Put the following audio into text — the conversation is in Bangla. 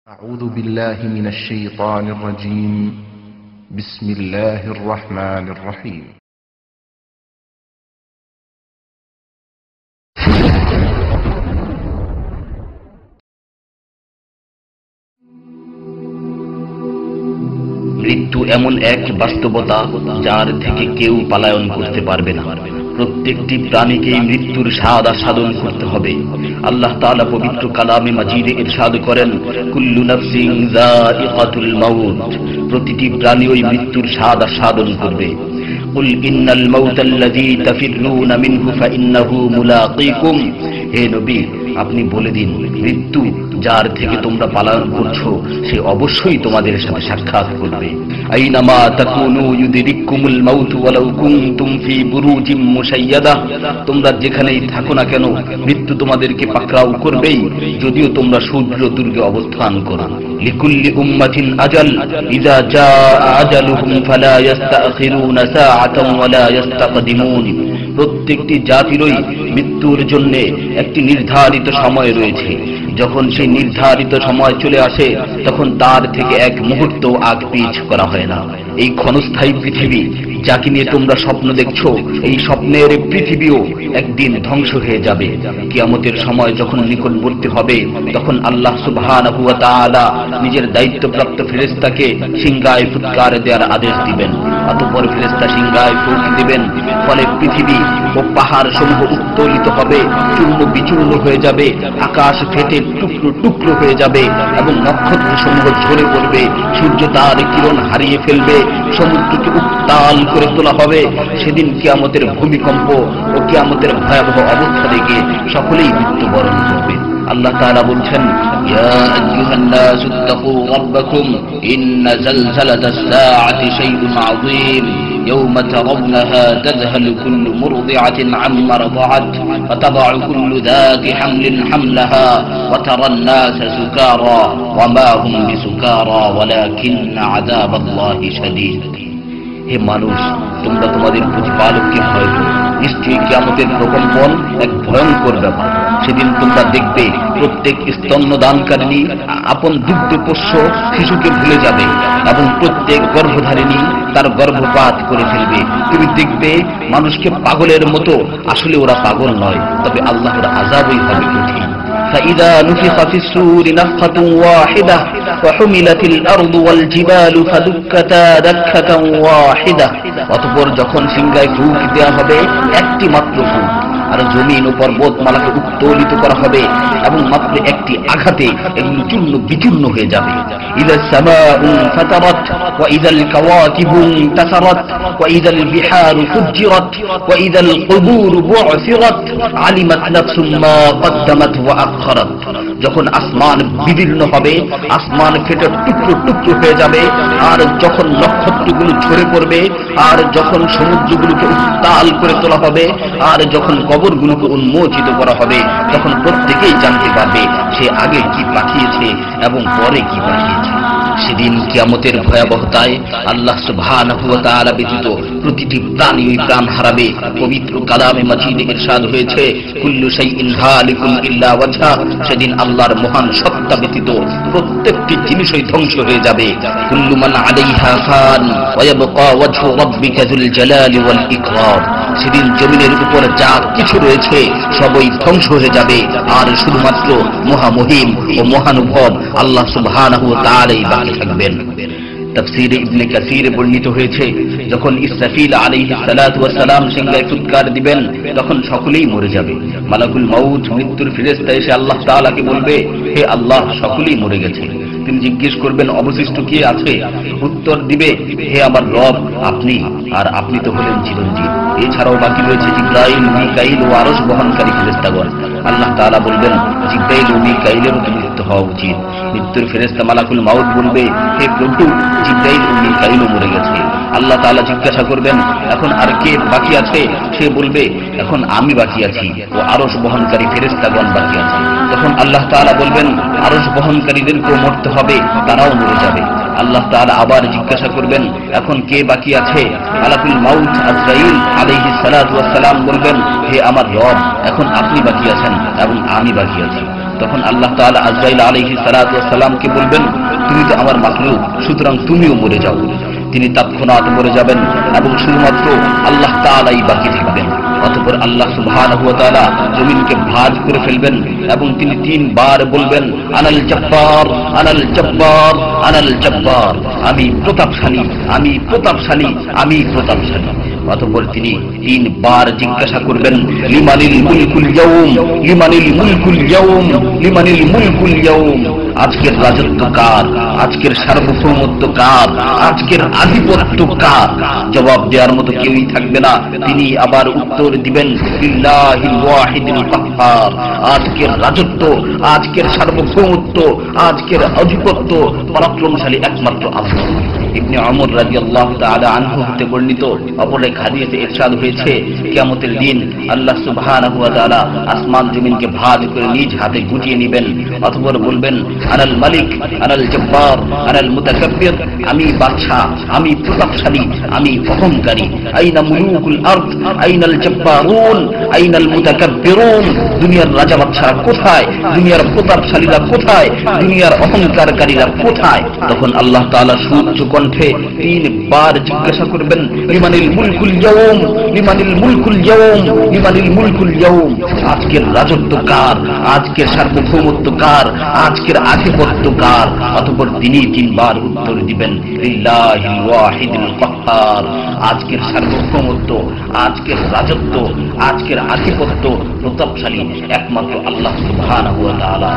أعوذ بالله من الشيطان الرجيم. بسم الله الرحمن الرحيم. মৃত্যু এমন এক বাস্তবতা যার থেকে কেউ পলায়ন করতে পারবে না। প্রত্যেকটি প্রাণীকেই মৃত্যুর স্বাদ আস্বাদন করতে হবে। আল্লাহ তাআলা পবিত্র কালামে মাজিদে ইরশাদ করেন, কুল্লু নাফসিন যায়িকাতুল মাউত, প্রতিটি প্রাণী ওই মৃত্যুর স্বাদ আস্বাদন করবে। কুল ইন্নাল মাউতাল্লাযী তাফিররুনা মিনহু ফাইন্নাহু মুলাকীকুম, হে নবী আপনি বলে দিন, মৃত্যু যার থেকে তোমরা পলায়ন করছো সে অবশ্যই তোমাদের সাথে সাক্ষাৎ করবে। আইনামা তাকুনু ইউদরিকুমুল মাউত ওয়ালাউ কুনতুম ফি বুরুজিম মুশাইয়াদা, তোমরা যেখানেই থাকো না কেন মৃত্যু তোমাদেরকে পাকড়াও করবেই, যদিও তোমরা সূর্য দুর্গে অবস্থান করো। লিকুল্লি উম্মাতিন আজাল, ইযা জাআ আজালুহুম ফালা ইস্তাখিরুনা সাআতান ওয়ালা ইস্তাকদিমুন, প্রত্যেকটি জাতিরই মৃত্যুর জন্য একটি নির্ধারিত সময় রয়েছে। যখন সেই নির্ধারিত সময় চলে আসে তখন তার থেকে এক মুহূর্ত আগ পিছ করা হয় না। এই ক্ষণস্থায়ী পৃথিবী যাকে নিয়ে তোমরা স্বপ্ন দেখছো, এই স্বপ্নের পৃথিবীও একদিন ধ্বংস হয়ে যাবে। কিয়ামতের সময় যখন নিকটবর্তী হবে তখন আল্লাহ সুবহানাহু ওয়া তাআলা নিজের দায়িত্বপ্রাপ্ত ফেরেশতাকে সিংহায় ফুৎকার দেওয়ার আদেশ দিবেন। অতঃপর ফেরেশতা সিংহায় ফুঁক দিবেন, ফলে পৃথিবী ও পাহাড় সমূহ উত্তোলিত হবে, চূর্ণ বিচূর্ণ হয়ে যাবে, আকাশ ফেটে টুকরো টুকরো হয়ে যাবে এবং নক্ষত্র সমূহ ঝরে পড়বে, সূর্য তার কিরণ হারিয়ে ফেলবে, সমুদ্রকে উত্তাল করে তোলা হবে। সেদিন কিয়ামতের ভূমিকম্প ও কিয়ামতের ভয়াবহ অবস্থা দেখে সকলেই মৃত্যুবরণ করবে। আল্লাহ তাআলা বলছেন, ইয়া আইয়ুহান নাসু ইত্তাকু রাব্বাকুম ইন্না যালযালাতাস সাআতি শাইউন আযীম ইয়াওমা তারাউনাহা তাযহালু কুল্লু মুরদি'াতিন আম্মা রাদা'at ওয়া তাদ'উ কুল্লু যাতি হামলিন হামলাহা ওয়া তারান নাসা সুকারা ওয়া মা হুম বিসুকারা ওয়ালাকিন্না আযাবাল্লাহি শাদীদ। হে মানুষ, তোমরা তোমাদের প্রতিপালককে ভয় করো, নিশ্চয়ই কিয়ামতের প্রকম্পন এক ভয়ঙ্কর ব্যাপার। সেদিন তোমরা দেখবে প্রত্যেক স্তন্যদানকারিণী আপন দুগ্ধপোষ্য শিশুকে ভুলে যাবে এবং প্রত্যেক গর্ভধারিণী তার গর্ভপাত করে ফেলবে। তুমি দেখবে মানুষকে পাগলের মতো, আসলে ওরা পাগল নয়, তবে আল্লাহর আযাবই হবে কঠিন। فإذا نفخ في الصور نفخة واحدة وحملت الأرض والجبال فدكتا دكة واحدة, অতঃপর যখন সিংহায় ফুঁক দেওয়া হবে একটি মাত্র ফুঁক, আর জমিন ও পর্বতমালাকে উত্তোলিত করা হবে এবং মাত্র একটি আঘাতে এগুলো চূর্ণ বিচূর্ণ হয়ে যাবে। ইযা সামাউ ফাতারাত ওয়া ইযাল কাওয়াকিবু ইনতাসারাত ওয়া ইযাল বিহারু ফুজ্জিরাত ওয়া ইযাল কুবুরু বু'সিরাত আলিমাত নাফসুম মা কদ্দামাত ওয়া আখখারাত, যখন আসমান বিদীর্ণ হবে, আসমান ফেটে টুকরো টুকরো হয়ে যাবে, আর যখন নক্ষত্রগুলো ঝরে পড়বে, আর যখন সমুদ্রগুলোকে উত্তাল করে তোলা হবে, আর যখন কবরগুলোকে উন্মোচিত করা হবে, তখন প্রত্যেকেই জানতে পারবে সে আগে কি পাঠিয়েছে এবং পরে কি পাঠিয়েছে। সেদিন কিয়ামতের ভয়াবহতায় আল্লাহ সুবহানাহু ওয়া তাআলা ব্যতীত প্রতিটি প্রাণী প্রাণ হারাবে। পবিত্র কালামে মাজিদে ইরশাদ হয়েছে, কুল্লু শাইইন হালিকুন ইল্লা ওয়াজহা, সেদিন আল্লাহর মহান সত্তা ব্যতীত প্রত্যেকটি জিনিসই ধ্বংস হয়ে যাবে। কুল্লু মান আলাইহা ফান ওয়া ইয়াবকা ওয়াজহু রাব্বিকা যুল জালালি ওয়াল ইকরাম, সেদিন জমিনের উপর যা কিছু রয়েছে সবই ধ্বংস হয়ে যাবে, আর শুধুমাত্র মহামহিম ও মহানুভব আল্লাহ সুবহানাহু ওয়া তাআলাই বাকি থাকবেন। তাফসীরে ইবনে কাসীরে বর্ণিত হয়েছে, যখন ইসরাফিল আলাইহিস সালাতু ওয়াস সালাম সিংহায় ফুৎকার দিবেন তখন সকলেই মরে যাবে। মালাকুল মাউত মৃত্যুর ফেরেশতা এসে আল্লাহ তাআলাকে বলবে, হে আল্লাহ, সকলেই মরে গেছে। তিনি জিজ্ঞেস করবেন, অবশিষ্ট কে আছে? উত্তর দিবে, হে আমার রব, আপনি, আর আপনি তো হলেন চিরঞ্জীব। এছাড়াও বাকি রয়েছে জিবরাইল, মিকাইল ও আরশ বহনকারী ফেরেশতাগণ। আল্লাহ তাআলা বলবেন, জিবরাইল ও মিকাইলেরও তো মৃত্যু হওয়া উচিত। মৃত্যুর ফেরেশতা মালাকুল মাউত বলবে, হে প্রভু, জিবরাইল ও মিকাইলও মরে গেছে। আল্লাহ তাআলা জিজ্ঞাসা করবেন, এখন আর কে বাকি আছে? সে বলবে, এখন আমি বাকি আছি ও আরশ বহনকারী ফেরেশতাগণ বাকি আছে। তখন আল্লাহ তাআলা বলবেন, আরশ বহনকারীদেরকেও মরতে হবে, তারাও মরে যাবে। আল্লাহ তাআলা আবার জিজ্ঞাসা করবেন, এখন কে বাকি আছে? মালাকুল মাউত আজরাইল আলাইহিস সালাতু ওয়াস সালাম বলবেন, হে আমার রব, এখন আপনি বাকি আছেন এবং আমি বাকি আছি। তখন আল্লাহ তাআলা আজরাইল আলাইহিস সালাতু ওয়াস সালামকে বলবেন, তুমি তো আমার মাখলুক, সুতরাং তুমিও মরে যাও। তিনি তৎক্ষণাৎ মরে যাবেন এবং শুধুমাত্র আল্লাহ তাআলাই বাকি থাকবেন। অতঃপর আল্লাহ সুবহানাহু ওয়া তাআলা জমিনকে ভাঁজ করে ফেলবেন এবং তিনি 3 বার বলবেন, আনাল জব্বার, আনাল জব্বার, আনাল জব্বার, আমি প্রতাপশালী, আমি প্রতাপশালী, আমি প্রতাপশালী। অতঃপর তিনি 3 বার জিজ্ঞাসা করবেন, লিমানিল মুলকুল ইয়াউম, লিমানিল মুলকুল ইয়াউম, লিমানিল মুলকুল ইয়াউম, আজকের রাজত্ব কার, আজকের সার্বভৌমত্ব কার, আজকের আধিপত্য কার? জবাব দেওয়ার মতো কেউই থাকবে না। তিনি আবার উত্তর দিবেন, লিল্লাহিল ওয়াহিদিল কাহ্হার, আজকের রাজত্ব, আজকের সার্বভৌমত্ব, আজকের আধিপত্য পরাক্রমশালী একমাত্র আল্লাহ। ইবনে ওমর রাদিয়াল্লাহু তাআলা আনহু হতে বর্ণিত অপর এক হাদিসে ইরশাদ হয়েছে, কিয়ামতের দিন আল্লাহ সুবহানাহু ওয়া তাআলা আসমান জমিনকে ভাঁজ করে নিজ হাতে গুটিয়ে নেবেন। অতঃপর বলবেন, আনাল মালিক, আনাল জব্বার, আনাল মুতাকাব্বির, আমি বাদশা, আমি প্রতাপশালী, আমি অহংকারী। আইনা মুলুকুল আরদ, আইনাল জব্বারুন, আইনাল মুতাকাব্বিরুন, দুনিয়ার রাজা বাদশারা কোথায়, দুনিয়ার প্রতাপশালীরা কোথায়, দুনিয়ার অহংকারকারীরা কোথায়? তখন আল্লাহ তাআলা সুউচ্চ কণ্ঠে 3 বার জিজ্ঞাসা করবেন, লিমানিল মুলকুল ইয়াউম, লিমানিল মুলকুল ইয়াউম, লিমানিল মুলকুল ইয়াউম, আজকের রাজত্ব কার, আজকের সার্বভৌমত্ব কার, আজকের আধিপত্য কার? অতঃপর তিনি 3 বার উত্তর দিবেন, লিল্লাহিল ওয়াহিদিল কাহ্হার, আজকের সার্বভৌমত্ব, আজকের রাজত্ব, আজকের আধিপত্য প্রতাপশালী একমাত্র আল্লাহ সুবহানাহু ওয়া তাআলা।